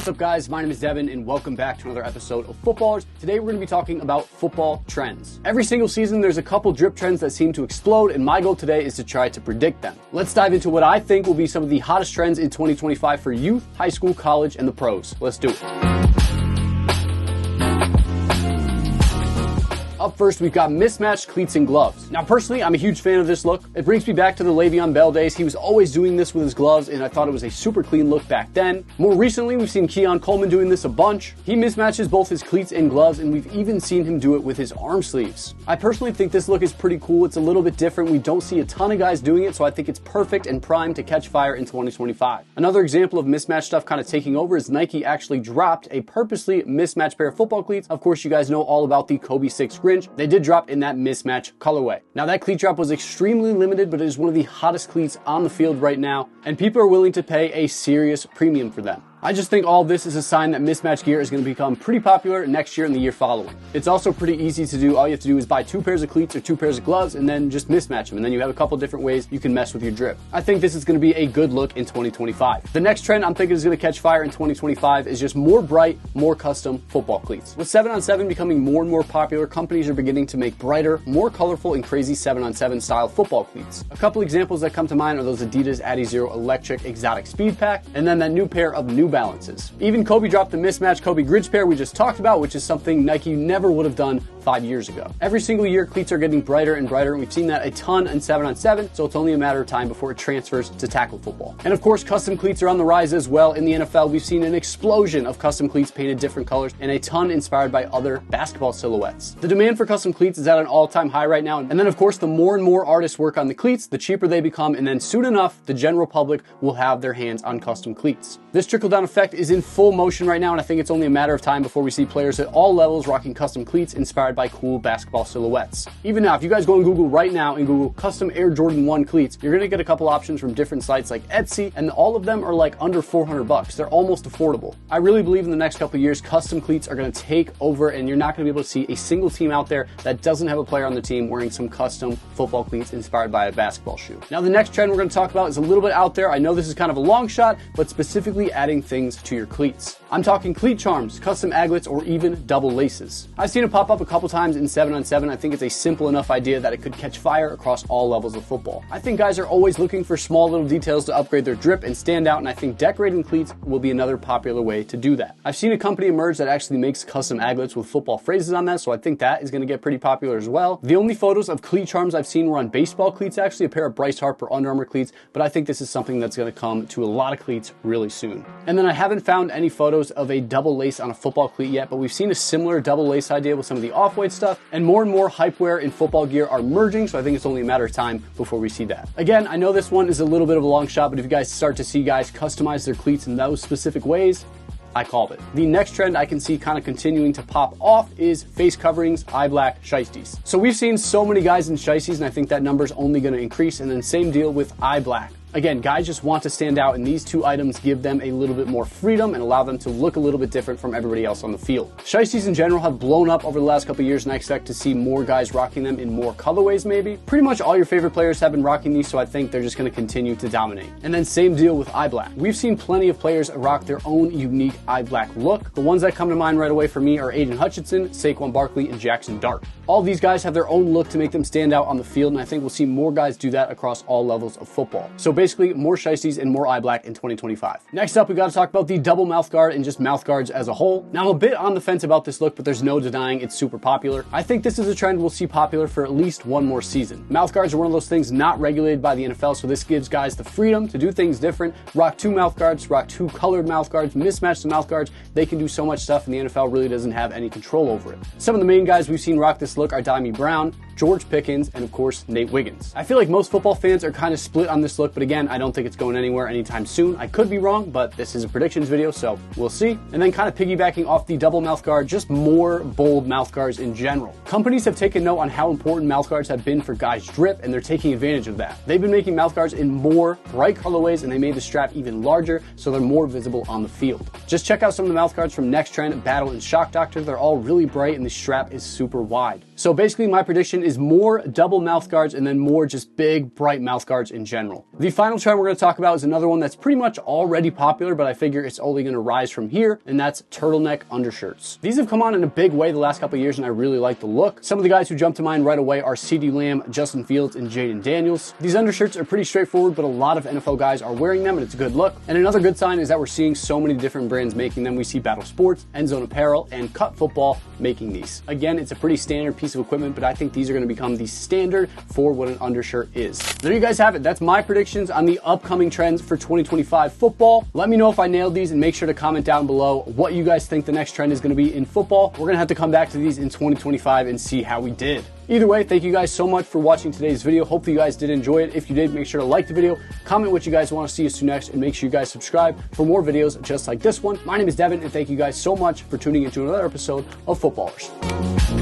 What's up, guys? My name is Devin, and welcome back to another episode of Footballrs. Today we're going to be talking about football trends. Every single season there's a couple drip trends that seem to explode, and my goal today is to try to predict them. Let's dive into what I think will be some of the hottest trends in 2025 for youth, high school, college, and the pros. Let's do it. Up first, we've got mismatched cleats and gloves. Now, personally, I'm a huge fan of this look. It brings me back to the Le'Veon Bell days. He was always doing this with his gloves, and I thought it was a super clean look back then. More recently, we've seen Keon Coleman doing this a bunch. He mismatches both his cleats and gloves, and we've even seen him do it with his arm sleeves. I personally think this look is pretty cool. It's a little bit different. We don't see a ton of guys doing it, so I think it's perfect and primed to catch fire in 2025. Another example of mismatched stuff kind of taking over is Nike actually dropped a purposely mismatched pair of football cleats. Of course, you guys know all about the Kobe 6 Grinch. They did drop in that mismatch colorway. Now, that cleat drop was extremely limited, but it is one of the hottest cleats on the field right now, and people are willing to pay a serious premium for them. I just think all this is a sign that mismatched gear is going to become pretty popular next year and the year following. It's also pretty easy to do. All you have to do is buy 2 pairs of cleats or 2 pairs of gloves and then just mismatch them. And then you have a couple different ways you can mess with your drip. I think this is going to be a good look in 2025. The next trend I'm thinking is going to catch fire in 2025 is just more bright, more custom football cleats. With 7-on-7 becoming more and more popular, companies are beginning to make brighter, more colorful, and crazy 7-on-7 style football cleats. A couple examples that come to mind are those Adidas Adizero Electric Exotic Speed Pack, and then that new pair of New Balances. Even Kobe dropped the mismatched Kobe Grinch pair we just talked about, which is something Nike never would have done 5 years ago. Every single year, cleats are getting brighter and brighter, and we've seen that a ton in 7-on-7, so it's only a matter of time before it transfers to tackle football. And of course, custom cleats are on the rise as well. In the NFL, we've seen an explosion of custom cleats painted different colors and a ton inspired by other basketball silhouettes. The demand for custom cleats is at an all-time high right now, and then of course, the more and more artists work on the cleats, the cheaper they become, and then soon enough, the general public will have their hands on custom cleats. This trickle-down effect is in full motion right now, and I think it's only a matter of time before we see players at all levels rocking custom cleats inspired by cool basketball silhouettes. Even now, if you guys go on Google right now and Google custom Air Jordan 1 cleats, you're gonna get a couple options from different sites like Etsy, and all of them are like under 400 bucks. They're almost affordable. I really believe in the next couple of years, custom cleats are gonna take over, and you're not gonna be able to see a single team out there that doesn't have a player on the team wearing some custom football cleats inspired by a basketball shoe. Now, the next trend we're gonna talk about is a little bit out there. I know this is kind of a long shot, but specifically adding things to your cleats. I'm talking cleat charms, custom aglets, or even double laces. I've seen it pop up a couple times in 7-on-7. I think it's a simple enough idea that it could catch fire across all levels of football. I think guys are always looking for small little details to upgrade their drip and stand out, and I think decorating cleats will be another popular way to do that. I've seen a company emerge that actually makes custom aglets with football phrases on that, so I think that is going to get pretty popular as well. The only photos of cleat charms I've seen were on baseball cleats, actually, a pair of Bryce Harper Under Armour cleats, but I think this is something that's going to come to a lot of cleats really soon. And then I haven't found any photos of a double lace on a football cleat yet, but we've seen a similar double lace idea with some of the off-white stuff, and more hype wear in football gear are merging, so I think it's only a matter of time before we see that. Again, I know this one is a little bit of a long shot, but if you guys start to see guys customize their cleats in those specific ways, I called it. The next trend I can see kind of continuing to pop off is face coverings, eye black, shiesties. So we've seen so many guys in shiesties, and I think that number's only going to increase, and then same deal with eye black. Again, guys just want to stand out, and these two items give them a little bit more freedom and allow them to look a little bit different from everybody else on the field. Shiesties in general have blown up over the last couple of years, and I expect to see more guys rocking them in more colorways maybe. Pretty much all your favorite players have been rocking these, so I think they're just going to continue to dominate. And then same deal with eye black. We've seen plenty of players rock their own unique eye black look. The ones that come to mind right away for me are Aiden Hutchinson, Saquon Barkley, and Jackson Dart. All these guys have their own look to make them stand out on the field, and I think we'll see more guys do that across all levels of football. So basically, more shiesties and more eye black in 2025. Next up, we got to talk about the double mouth guard and just mouth guards as a whole. Now, I'm a bit on the fence about this look, but there's no denying it's super popular. I think this is a trend we'll see popular for at least one more season. Mouth guards are one of those things not regulated by the NFL, so this gives guys the freedom to do things different. Rock 2 mouth guards, rock 2 colored mouth guards, mismatch the mouth guards. They can do so much stuff, and the NFL really doesn't have any control over it. Some of the main guys we've seen rock this look are Dami Brown, George Pickens, and of course, Nate Wiggins. I feel like most football fans are kind of split on this look, but again, I don't think it's going anywhere anytime soon. I could be wrong, but this is a predictions video, so we'll see. And then kind of piggybacking off the double mouth guard, just more bold mouth guards in general. Companies have taken note on how important mouth guards have been for guys' drip, and they're taking advantage of that. They've been making mouth guards in more bright colorways, and they made the strap even larger, so they're more visible on the field. Just check out some of the mouth guards from Next Trend, Battle, and Shock Doctor. They're all really bright, and the strap is super wide. So basically my prediction is more double mouth guards and then more just big, bright mouth guards in general. The final trend we're going to talk about is another one that's pretty much already popular, but I figure it's only going to rise from here, and that's turtleneck undershirts. These have come on in a big way the last couple of years, and I really like the look. Some of the guys who jump to mind right away are CeeDee Lamb, Justin Fields, and Jaden Daniels. These undershirts are pretty straightforward, but a lot of NFL guys are wearing them, and it's a good look. And another good sign is that we're seeing so many different brands making them. We see Battle Sports, Endzone Apparel, and Cut Football making these. Again, it's a pretty standard piece of equipment, but I think these are going to become the standard for what an undershirt is. There you guys have it. That's my predictions on the upcoming trends for 2025 football. Let me know if I nailed these, and make sure to comment down below what you guys think the next trend is going to be in football. We're going to have to come back to these in 2025 and see how we did. Either way, thank you guys so much for watching today's video. Hopefully you guys did enjoy it. If you did, make sure to like the video, comment what you guys want to see us do next, and make sure you guys subscribe for more videos just like this one. My name is Devin, and thank you guys so much for tuning into another episode of Footballrs.